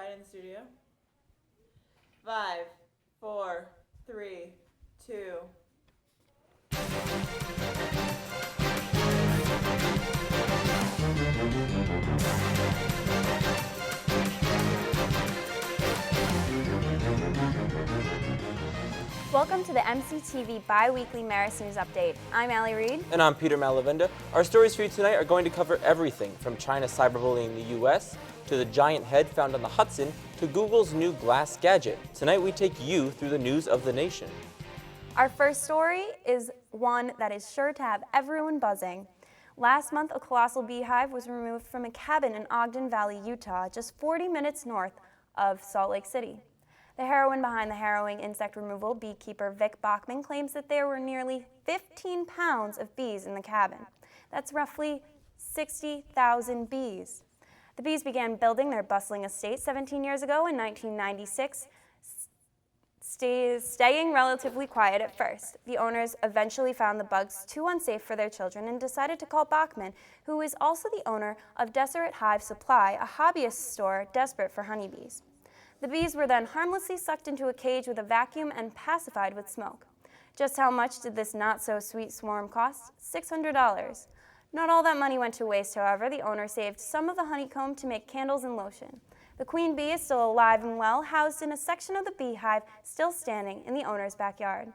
right in the studio. 5, 4, 3, 2. Welcome to the MCTV bi-weekly Marist News Update. I'm Allie Reed. And I'm Peter Malavenda. Our stories for you tonight are going to cover everything from China cyberbullying in the U.S., to the giant head found on the Hudson, to Google's new glass gadget. Tonight we take you through the news of the nation. Our first story is one that is sure to have everyone buzzing. Last month, a colossal beehive was removed from a cabin in Ogden Valley, Utah, just 40 minutes north of Salt Lake City. The heroine behind the harrowing insect removal, beekeeper Vic Bachman, claims that there were nearly 15 pounds of bees in the cabin. That's roughly 60,000 bees. The bees began building their bustling estate 17 years ago in 1996, staying relatively quiet at first. The owners eventually found the bugs too unsafe for their children and decided to call Bachman, who is also the owner of Deseret Hive Supply, a hobbyist store desperate for honeybees. The bees were then harmlessly sucked into a cage with a vacuum and pacified with smoke. Just how much did this not-so-sweet swarm cost? $600. Not all that money went to waste, however. The owner saved some of the honeycomb to make candles and lotion. The queen bee is still alive and well, housed in a section of the beehive still standing in the owner's backyard.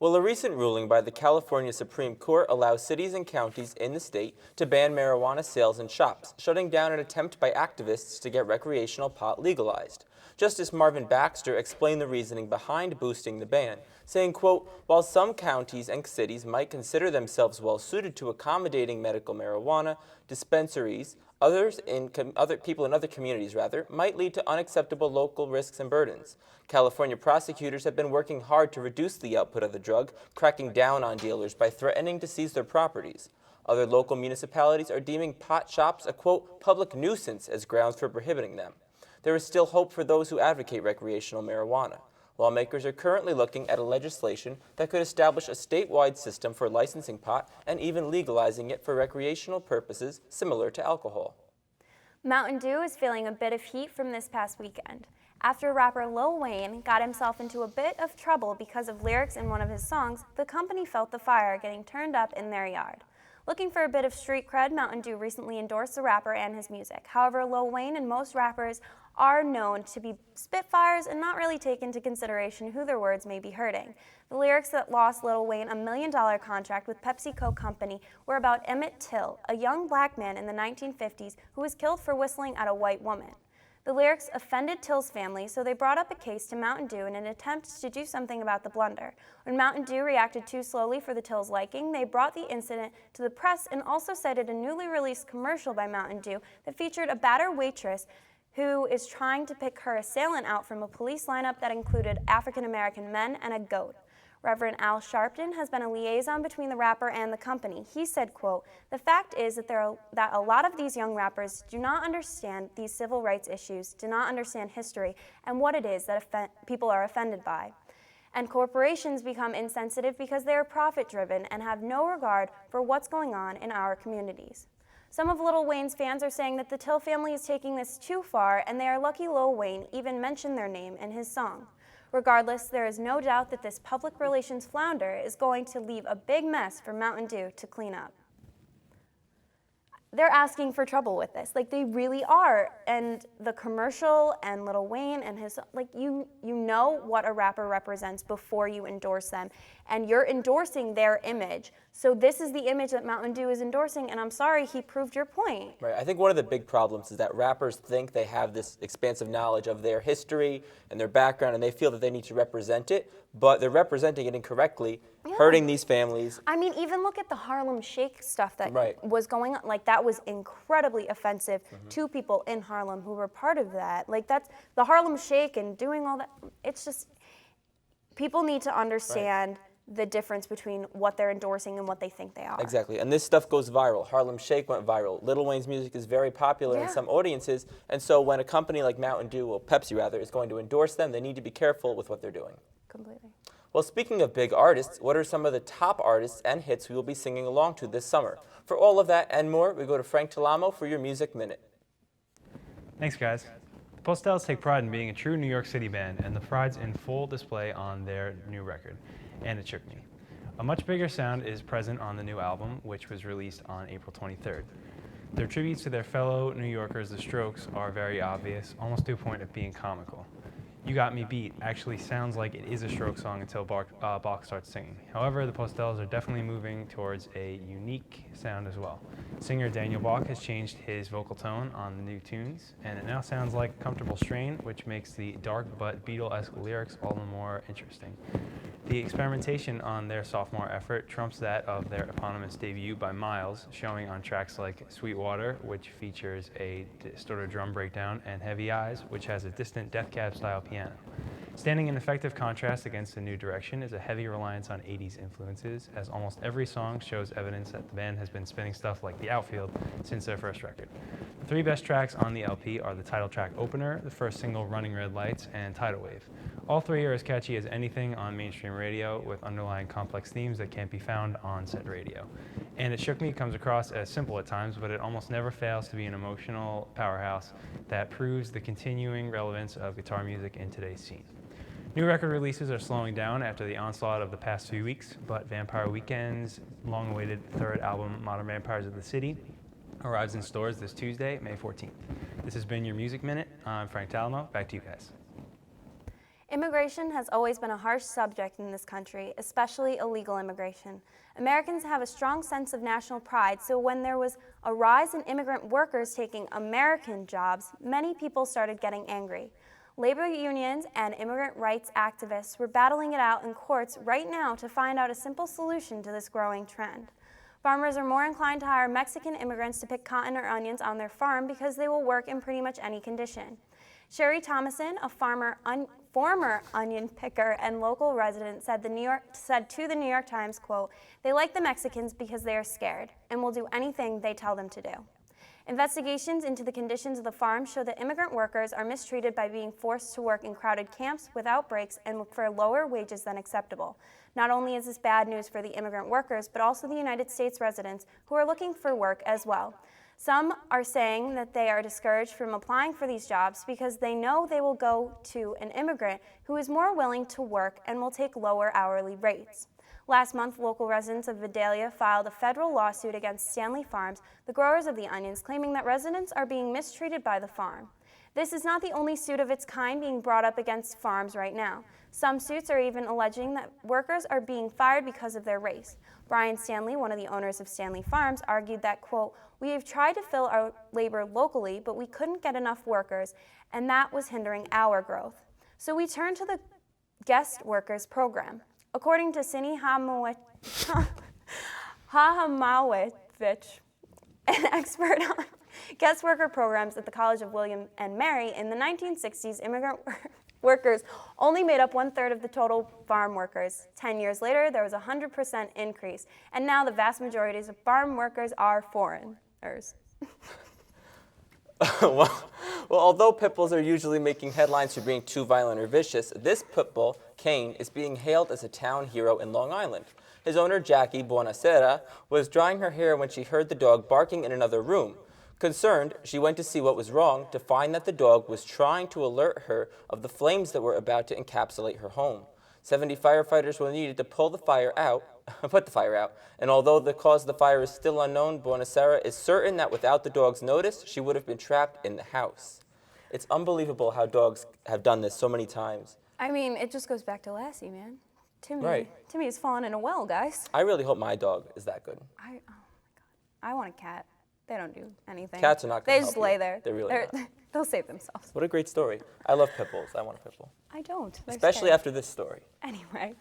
Well, a recent ruling by the California Supreme Court allows cities and counties in the state to ban marijuana sales in shops, shutting down an attempt by activists to get recreational pot legalized. Justice Marvin Baxter explained the reasoning behind boosting the ban, saying, quote, "While some counties and cities might consider themselves well suited to accommodating medical marijuana dispensaries, people in other communities might lead to unacceptable local risks and burdens. California prosecutors have been working hard to reduce the output of the drug, cracking down on dealers by threatening to seize their properties. Other local municipalities are deeming pot shops a, quote, public nuisance as grounds for prohibiting them. There is still hope for those who advocate recreational marijuana. Lawmakers are currently looking at a legislation that could establish a statewide system for licensing pot and even legalizing it for recreational purposes similar to alcohol." Mountain Dew is feeling a bit of heat from this past weekend. After rapper Lil Wayne got himself into a bit of trouble because of lyrics in one of his songs, the company felt the fire getting turned up in their yard. Looking for a bit of street cred, Mountain Dew recently endorsed the rapper and his music. However, Lil Wayne and most rappers are known to be spitfires and not really take into consideration who their words may be hurting. The lyrics that lost Lil Wayne a $1 million contract with PepsiCo Company were about Emmett Till, a young black man in the 1950s who was killed for whistling at a white woman. The lyrics offended Till's family, so they brought up a case to Mountain Dew in an attempt to do something about the blunder. When Mountain Dew reacted too slowly for the Till's liking, they brought the incident to the press and also cited a newly released commercial by Mountain Dew that featured a battered waitress who is trying to pick her assailant out from a police lineup that included African-American men and a goat. Reverend Al Sharpton has been a liaison between the rapper and the company. He said, quote, "The fact is that a lot of these young rappers do not understand these civil rights issues, do not understand history, and what it is that people are offended by. And corporations become insensitive because they are profit-driven and have no regard for what's going on in our communities." Some of Lil Wayne's fans are saying that the Till family is taking this too far, and they are lucky Lil Wayne even mentioned their name in his song. Regardless, there is no doubt that this public relations flounder is going to leave a big mess for Mountain Dew to clean up. They're asking for trouble with this, like they really are. And the commercial and Lil Wayne and his, like you know what a rapper represents before you endorse them, and you're endorsing their image. So this is the image that Mountain Dew is endorsing, and I'm sorry, he proved your point. Right. I think one of the big problems is that rappers think they have this expansive knowledge of their history and their background, and they feel that they need to represent it, but they're representing it incorrectly, hurting these families. I mean, even look at the Harlem Shake stuff that Right. was going on. Like, that was incredibly offensive to people in Harlem who were part of that. Like, that's the Harlem Shake and doing all that. It's just, people need to understand the difference between what they're endorsing and what they think they are. Exactly, and this stuff goes viral. Harlem Shake went viral. Lil Wayne's music is very popular in some audiences, and so when a company like Mountain Dew, or Pepsi rather, is going to endorse them, they need to be careful with what they're doing. Completely. Well, speaking of big artists, what are some of the top artists and hits we will be singing along to this summer? For all of that and more, we go to Frank Talamo for your Music Minute. Thanks, guys. The Postels take pride in being a true New York City band, and the pride's in full display on their new record, And It Shook Me. A much bigger sound is present on the new album, which was released on April 23rd. Their tributes to their fellow New Yorkers, The Strokes, are very obvious, almost to a point of being comical. You Got Me Beat actually sounds like it is a Stroke song until Bach starts singing. However, the Postels are definitely moving towards a unique sound as well. Singer Daniel Bach has changed his vocal tone on the new tunes, and it now sounds like Comfortable Strain, which makes the dark but Beatle-esque lyrics all the more interesting. The experimentation on their sophomore effort trumps that of their eponymous debut by miles, showing on tracks like Sweetwater, which features a distorted drum breakdown, and Heavy Eyes, which has a distant Death Cab style piano. Standing in effective contrast against the new direction is a heavy reliance on 80s influences, as almost every song shows evidence that the band has been spinning stuff like The Outfield since their first record. The three best tracks on the LP are the title track Opener, the first single Running Red Lights, and Tidal Wave. All three are as catchy as anything on mainstream radio, with underlying complex themes that can't be found on said radio. And It Shook Me comes across as simple at times, but it almost never fails to be an emotional powerhouse that proves the continuing relevance of guitar music in today's scene. New record releases are slowing down after the onslaught of the past few weeks, but Vampire Weekend's long-awaited third album, Modern Vampires of the City, arrives in stores this Tuesday, May 14th. This has been your Music Minute. I'm Frank Talamo. Back to you guys. Immigration has always been a harsh subject in this country, especially illegal immigration. Americans have a strong sense of national pride, so when there was a rise in immigrant workers taking American jobs, many people started getting angry. Labor unions and immigrant rights activists were battling it out in courts right now to find out a simple solution to this growing trend. Farmers are more inclined to hire Mexican immigrants to pick cotton or onions on their farm because they will work in pretty much any condition. Sherry Thomason, a former onion picker and local resident, said to the New York Times, quote, "They like the Mexicans because they are scared and will do anything they tell them to do." Investigations into the conditions of the farm show that immigrant workers are mistreated by being forced to work in crowded camps without breaks and for lower wages than acceptable. Not only is this bad news for the immigrant workers, but also the United States residents who are looking for work as well. Some are saying that they are discouraged from applying for these jobs because they know they will go to an immigrant who is more willing to work and will take lower hourly rates. Last month, local residents of Vidalia filed a federal lawsuit against Stanley Farms, the growers of the onions, claiming that residents are being mistreated by the farm. This is not the only suit of its kind being brought up against farms right now. Some suits are even alleging that workers are being fired because of their race. Brian Stanley, one of the owners of Stanley Farms, argued that, quote, "We have tried to fill our labor locally, but we couldn't get enough workers, and that was hindering our growth. So we turned to the guest workers program." According to Sini Hahamawicz, an expert on guest worker programs at the College of William and Mary, in the 1960s, immigrant workers only made up 1/3 of the total farm workers. 10 years later, there was a 100% increase, and now the vast majority of farm workers are foreigners. Well, although pit bulls are usually making headlines for being too violent or vicious, this pit bull, Kane, is being hailed as a town hero in Long Island. His owner, Jackie Buonasera, was drying her hair when she heard the dog barking in another room. Concerned, she went to see what was wrong to find that the dog was trying to alert her of the flames that were about to encapsulate her home. 70 firefighters were needed to put the fire out, and although the cause of the fire is still unknown, Buonasera is certain that without the dog's notice, she would have been trapped in the house. It's unbelievable how dogs have done this so many times. I mean, it just goes back to Lassie, man. Timmy, Right. Timmy has fallen in a well, guys. I really hope my dog is that good. Oh my God. I want a cat. They don't do anything. Cats are not going They to just help lay you. there. They're really not. They'll save themselves. What a great story. I love pit bulls. I want a pit bull. I don't. They're Especially scary. after this story. Anyway,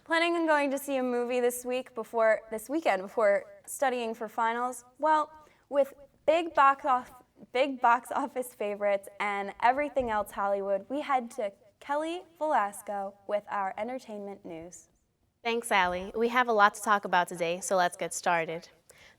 planning on going to see a movie this weekend before studying for finals. Well, with big box office favorites and everything else Hollywood, we head to Kelly Velasco with our entertainment news. Thanks, Allie. We have a lot to talk about today, so let's get started.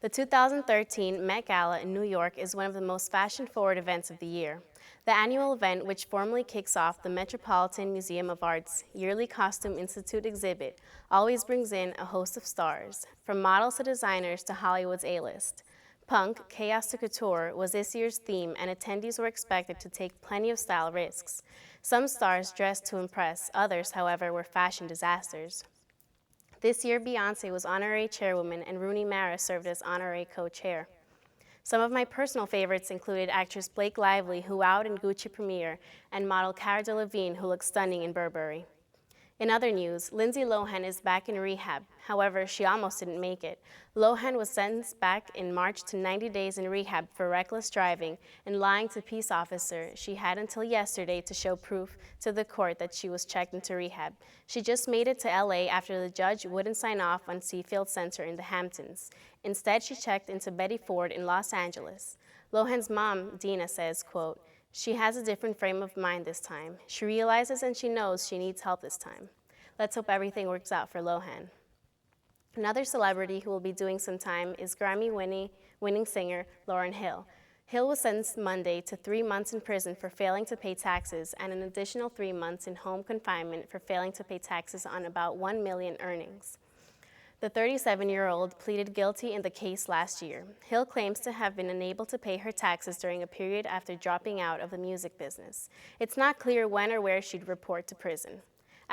The 2013 Met Gala in New York is one of the most fashion-forward events of the year. The annual event, which formally kicks off the Metropolitan Museum of Art's yearly Costume Institute exhibit, always brings in a host of stars, from models to designers to Hollywood's A-list. Punk, Chaos to Couture was this year's theme, and attendees were expected to take plenty of style risks. Some stars dressed to impress, others, however, were fashion disasters. This year, Beyoncé was honorary chairwoman and Rooney Mara served as honorary co-chair. Some of my personal favorites included actress Blake Lively, who wowed in Gucci premiere, and model Cara Delevingne, who looked stunning in Burberry. In other news, Lindsay Lohan is back in rehab. However, she almost didn't make it. Lohan was sentenced back in March to 90 days in rehab for reckless driving and lying to peace officer. She had until yesterday to show proof to the court that she was checked into rehab. She just made it to LA after the judge wouldn't sign off on Seafield Center in the Hamptons. Instead, she checked into Betty Ford in Los Angeles. Lohan's mom, Dina, says, quote, "She has a different frame of mind this time. She realizes and she knows she needs help this time. Let's hope everything works out for Lohan." Another celebrity who will be doing some time is Grammy-winning singer Lauryn Hill. Hill was sentenced Monday to 3 months in prison for failing to pay taxes and an additional 3 months in home confinement for failing to pay taxes on about $1 million earnings. The 37-year-old pleaded guilty in the case last year. Hill claims to have been unable to pay her taxes during a period after dropping out of the music business. It's not clear when or where she'd report to prison.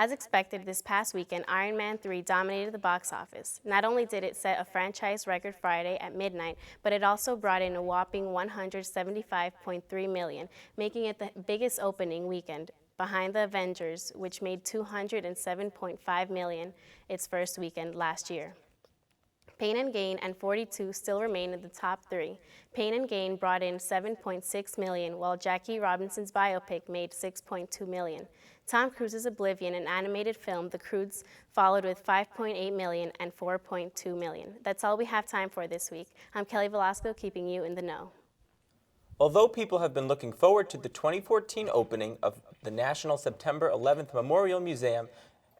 As expected, this past weekend, Iron Man 3 dominated the box office. Not only did it set a franchise record Friday at midnight, but it also brought in a whopping $175.3 million, making it the biggest opening weekend, behind the Avengers, which made $207.5 million its first weekend last year. Pain and Gain and 42 still remain in the top 3. Pain and Gain brought in $7.6 million, while Jackie Robinson's biopic made $6.2 million. Tom Cruise's Oblivion, an animated film, The Croods, followed with $5.8 million and $4.2 million. That's all we have time for this week. I'm Kelly Velasco, keeping you in the know. Although people have been looking forward to the 2014 opening of the National September 11th Memorial Museum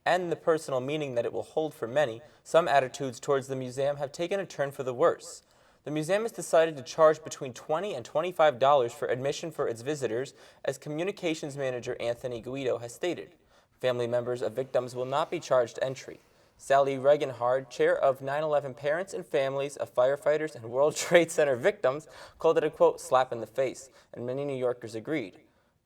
and the personal meaning that it will hold for many, some attitudes towards the museum have taken a turn for the worse. The museum has decided to charge between $20 and $25 for admission for its visitors, as communications manager Anthony Guido has stated. Family members of victims will not be charged entry. Sally Regenhard, chair of 9/11 Parents and Families of Firefighters and World Trade Center Victims, called it a, quote, slap in the face, and many New Yorkers agreed.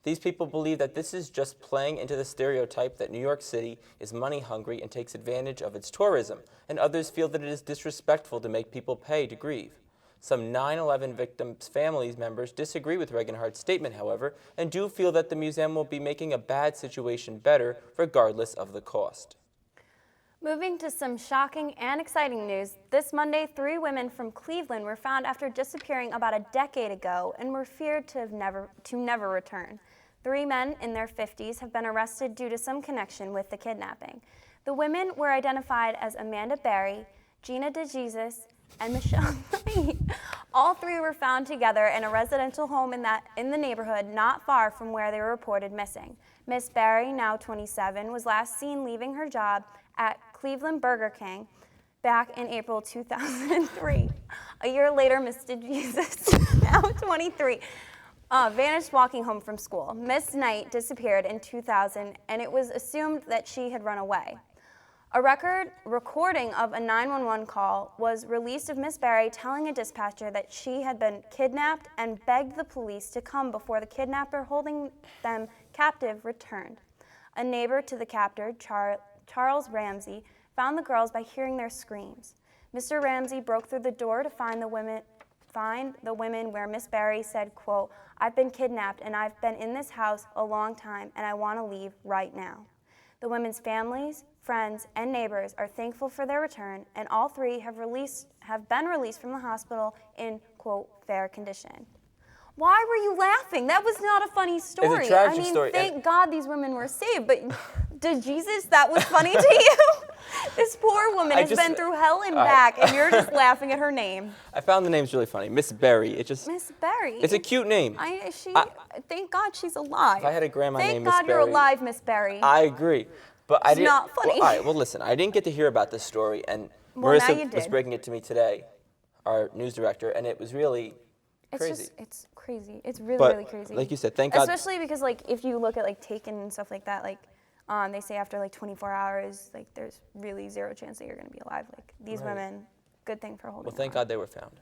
These people believe that this is just playing into the stereotype that New York City is money-hungry and takes advantage of its tourism, and others feel that it is disrespectful to make people pay to grieve. Some 9/11 victims' families members disagree with Regenhard's statement, however, and do feel that the museum will be making a bad situation better regardless of the cost. Moving to some shocking and exciting news, this Monday, 3 women from Cleveland were found after disappearing about a decade ago and were feared to never return. 3 men in their 50s have been arrested due to some connection with the kidnapping. The women were identified as Amanda Berry, Gina DeJesus, and Michelle Lee. All 3 were found together in a residential home in the neighborhood not far from where they were reported missing. Miss Berry, now 27, was last seen leaving her job at Cleveland Burger King back in April 2003. A year later, Miss DeJesus, now 23, vanished walking home from school. Miss Knight disappeared in 2000, and it was assumed that she had run away. A recording of a 911 call was released of Miss Berry telling a dispatcher that she had been kidnapped and begged the police to come before the kidnapper holding them captive returned. A neighbor to the captor, Charles Ramsey, found the girls by hearing their screams. Mr. Ramsey broke through the door to find the women where Miss Berry said, quote, "I've been kidnapped and I've been in this house a long time and I want to leave right now." The women's families, friends, and neighbors are thankful for their return, and all 3 have been released from the hospital in, quote, fair condition. Why were you laughing? That was not a funny story. It's a tragic story. Thank God these women were saved, but Jesus, that was funny to you? This poor woman has been through hell and back, and you're just laughing at her name. I found the name's really funny. Miss Berry. Miss Berry. It's a cute name. Thank God she's alive. If I had a grandma named Miss Thank God Berry. you're alive, Miss Berry. I agree. But It's not funny. Well, all right, well, listen, I didn't get to hear about this story, and Well, now you Marissa was did. breaking it to me today, our news director, and it was really crazy. It's crazy. It's really, But, really crazy. like you said, thank God. Especially because, like, if you look at, like, Taken and stuff like that, like, they say after, like, 24 hours, like, there's really 0 chance that you're going to be alive. Like, these women, good thing for holding Well, thank on. God they were found.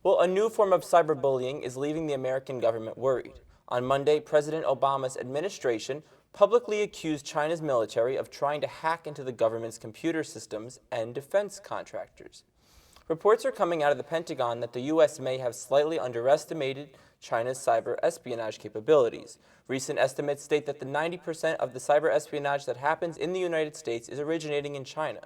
Well, a new form of cyberbullying is leaving the American government worried. On Monday, President Obama's administration publicly accused China's military of trying to hack into the government's computer systems and defense contractors. Reports are coming out of the Pentagon that the U.S. may have slightly underestimated China's cyber espionage capabilities. Recent estimates state that the 90% of the cyber espionage that happens in the United States is originating in China.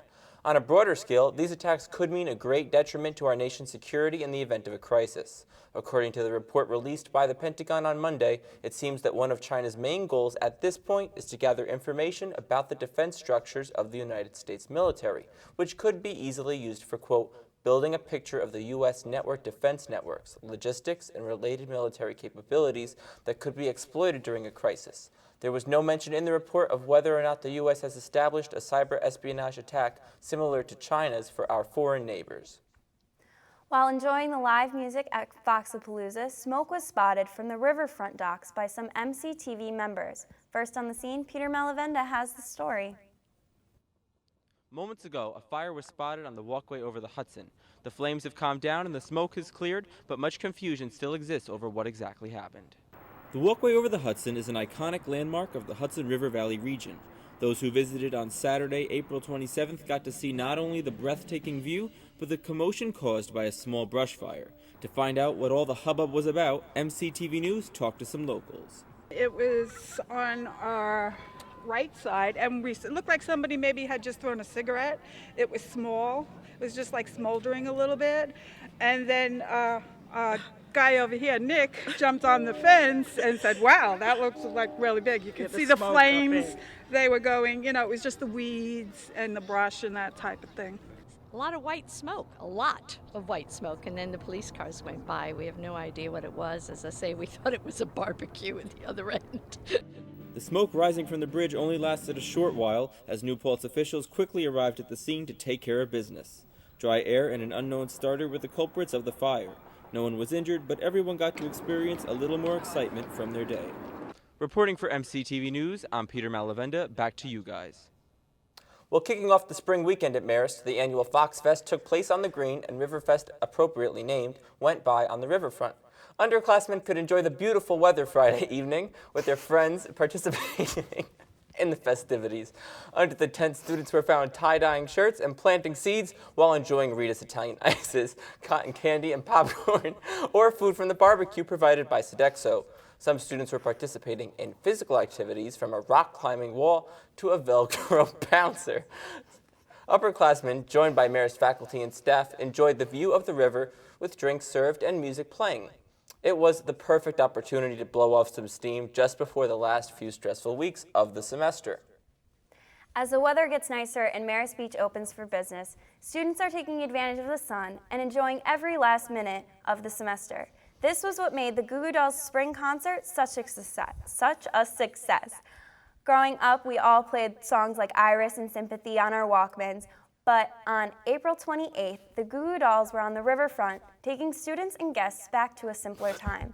On a broader scale, these attacks could mean a great detriment to our nation's security in the event of a crisis. According to the report released by the Pentagon on Monday, it seems that one of China's main goals at this point is to gather information about the defense structures of the United States military, which could be easily used for, quote, building a picture of the U.S. network defense networks, logistics, and related military capabilities that could be exploited during a crisis. There was no mention in the report of whether or not the U.S. has established a cyber espionage attack similar to China's for our foreign neighbors. While enjoying the live music at Foxapalooza, smoke was spotted from the riverfront docks by some MCTV members. First on the scene, Peter Malavenda has the story. Moments ago, a fire was spotted on the walkway over the Hudson. The flames have calmed down and the smoke has cleared, but much confusion still exists over what exactly happened. The walkway over the Hudson is an iconic landmark of the Hudson River Valley region. Those who visited on Saturday, April 27th, got to see not only the breathtaking view, but the commotion caused by a small brush fire. To find out what all the hubbub was about, MCTV News talked to some locals. It was on our right side, and it looked like somebody maybe had just thrown a cigarette. It was small. It was just like smoldering a little bit. And then guy over here, Nick, jumped on the fence and said, wow, that looks like really big. You could see the flames. They were going, you know, it was just the weeds and the brush and that type of thing. A lot of white smoke, a lot of white smoke, and then the police cars went by. We have no idea what it was. As I say, we thought it was a barbecue at the other end. The smoke rising from the bridge only lasted a short while as New Paltz officials quickly arrived at the scene to take care of business. Dry air and an unknown starter were the culprits of the fire. No one was injured, but everyone got to experience a little more excitement from their day. Reporting for MCTV News, I'm Peter Malavenda. Back to you guys. Well, kicking off the spring weekend at Marist, the annual Fox Fest took place on the green, and Riverfest, appropriately named, went by on the riverfront. Underclassmen could enjoy the beautiful weather Friday evening with their friends participating in the festivities. Under the tent, students were found tie-dyeing shirts and planting seeds while enjoying Rita's Italian ices, cotton candy, and popcorn, or food from the barbecue provided by Sodexo. Some students were participating in physical activities from a rock climbing wall to a Velcro bouncer. Upperclassmen, joined by Marist faculty and staff, enjoyed the view of the river with drinks served and music playing. It was the perfect opportunity to blow off some steam just before the last few stressful weeks of the semester. As the weather gets nicer and Marist Beach opens for business, students are taking advantage of the sun and enjoying every last minute of the semester. This was what made the Goo Goo Dolls spring concert such a success. Growing up, we all played songs like Iris and Sympathy on our Walkmans, but on April 28th, the Goo Goo Dolls were on the riverfront, taking students and guests back to a simpler time.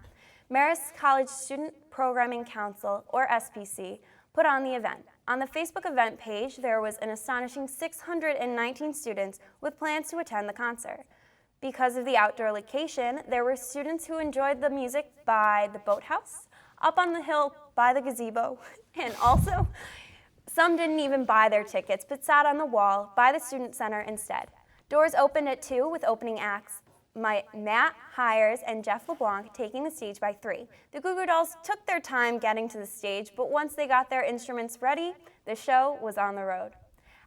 Marist College Student Programming Council, or SPC, put on the event. On the Facebook event page, there was an astonishing 619 students with plans to attend the concert. Because of the outdoor location, there were students who enjoyed the music by the boathouse, up on the hill by the gazebo, and also some didn't even buy their tickets but sat on the wall by the student center instead. Doors opened at 2 with opening acts, Matt Hires and Jeff LeBlanc taking the stage by 3. The Goo Goo Dolls took their time getting to the stage, but once they got their instruments ready, the show was on the road.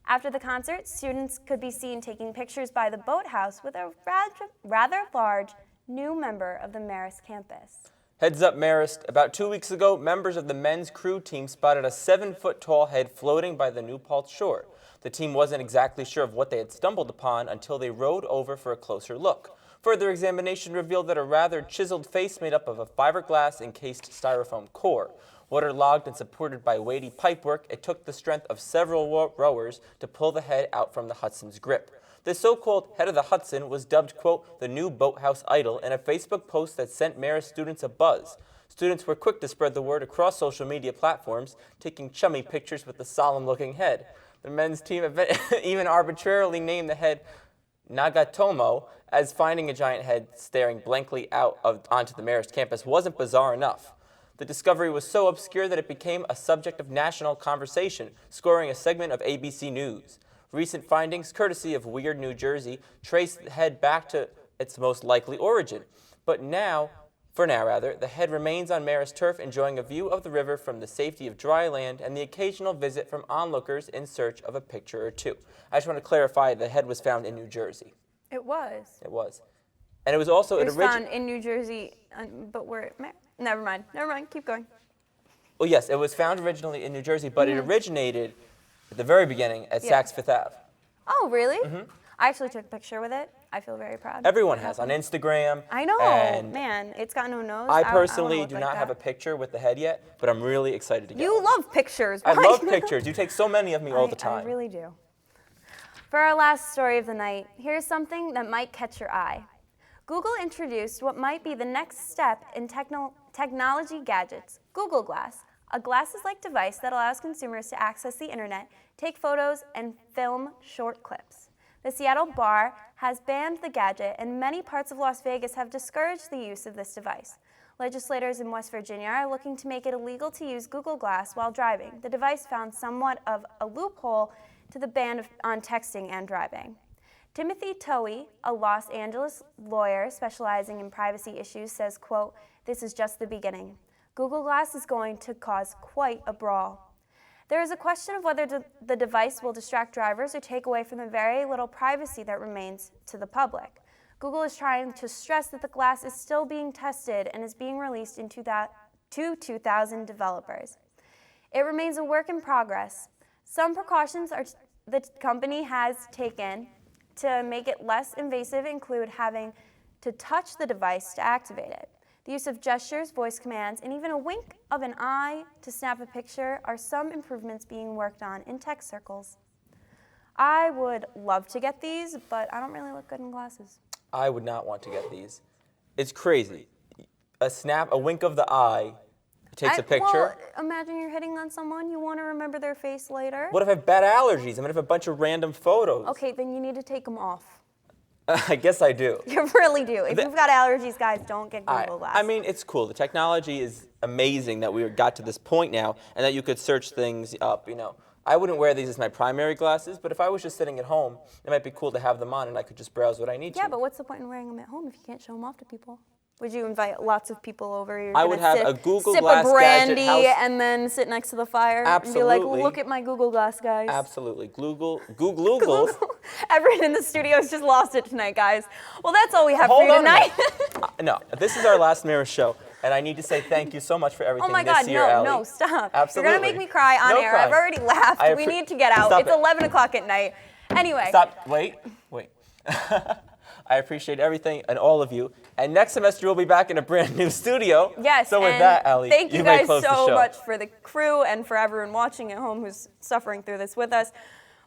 After the concert, students could be seen taking pictures by the boathouse with a rather large new member of the Marist campus. Heads up, Marist. About 2 weeks ago, members of the men's crew team spotted a 7-foot-tall head floating by the New Paltz shore. The team wasn't exactly sure of what they had stumbled upon until they rowed over for a closer look. Further examination revealed that a rather chiseled face made up of a fiberglass-encased styrofoam core. Waterlogged and supported by weighty pipework, it took the strength of several rowers to pull the head out from the Hudson's grip. The so-called head of the Hudson was dubbed, quote, the new boathouse idol in a Facebook post that sent Marist students a buzz. Students were quick to spread the word across social media platforms, taking chummy pictures with the solemn-looking head. The men's team even arbitrarily named the head Nagatomo, as finding a giant head staring blankly out onto the Marist campus wasn't bizarre enough. The discovery was so obscure that it became a subject of national conversation, scoring a segment of ABC News. Recent findings, courtesy of Weird New Jersey, trace the head back to its most likely origin. But for now, the head remains on Marist turf, enjoying a view of the river from the safety of dry land and the occasional visit from onlookers in search of a picture or two. I just want to clarify, the head was found in New Jersey. It was. It was. And it was also... It was found in New Jersey, but where... Never mind, keep going. Well, yes, it was found originally in New Jersey, but it originated at the very beginning at Saks Fifth Ave. Oh, really? I actually took a picture with it. I feel very proud. Everyone has on Instagram. I know, and man, it's got no nose. I personally do not have a picture with the head yet, but I'm really excited to get You one. love pictures. I love pictures. You take so many of me all the time. I really do. For our last story of the night, here's something that might catch your eye. Google introduced what might be the next step in technology gadgets, Google Glass, a glasses-like device that allows consumers to access the internet, take photos, and film short clips. The Seattle bar has banned the gadget, and many parts of Las Vegas have discouraged the use of this device. Legislators in West Virginia are looking to make it illegal to use Google Glass while driving. The device found somewhat of a loophole to the ban on texting and driving. Timothy Towie, a Los Angeles lawyer specializing in privacy issues, says, quote, "This is just the beginning. Google Glass is going to cause quite a brawl. There is a question of whether the device will distract drivers or take away from the very little privacy that remains to the public. Google is trying to stress that the glass is still being tested and is being released to 2,000 developers. It remains a work in progress. Some precautions the company has taken to make it less invasive include having to touch the device to activate it. The use of gestures, voice commands, and even a wink of an eye to snap a picture are some improvements being worked on in tech circles. I would love to get these, but I don't really look good in glasses. I would not want to get these. It's crazy. A wink of the eye takes a picture. Well, imagine you're hitting on someone, you want to remember their face later. What if I have bad allergies? I'm going to have a bunch of random photos. Okay, then you need to take them off. I guess I do. You really do. If you've got allergies, guys, don't get Google Glass. I mean, it's cool. The technology is amazing that we got to this point now and that you could search things up, you know. I wouldn't wear these as my primary glasses, but if I was just sitting at home, it might be cool to have them on and I could just browse what I need to. Yeah, but what's the point in wearing them at home if you can't show them off to people? Would you invite lots of people over? You're I would have a Google Glass sip a brandy gadget house. and then sit next to the fire Absolutely. and be like, look at my Google Glass, guys. Absolutely. Google. Everyone in the studio has just lost it tonight, guys. Well, that's all we have Hold for you on tonight. No, this is our last Marist show, and I need to say thank you so much for everything Oh my God, this year, Ellie. no, stop. Absolutely. You're going to make me cry on No air. crying. I've already laughed. We need to get out. Stop It's it. 11 o'clock at night. Anyway. Stop. Wait. I appreciate everything and all of you. And next semester, we'll be back in a brand new studio. Yes, So with and that, Ellie, thank you may guys close the so show. much for the crew and for everyone watching at home who's suffering through this with us.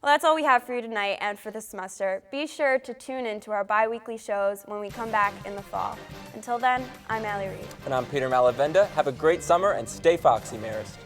Well, that's all we have for you tonight and for this semester. Be sure to tune in to our bi-weekly shows when we come back in the fall. Until then, I'm Allie Reed. And I'm Peter Malavenda. Have a great summer and stay foxy, Marist.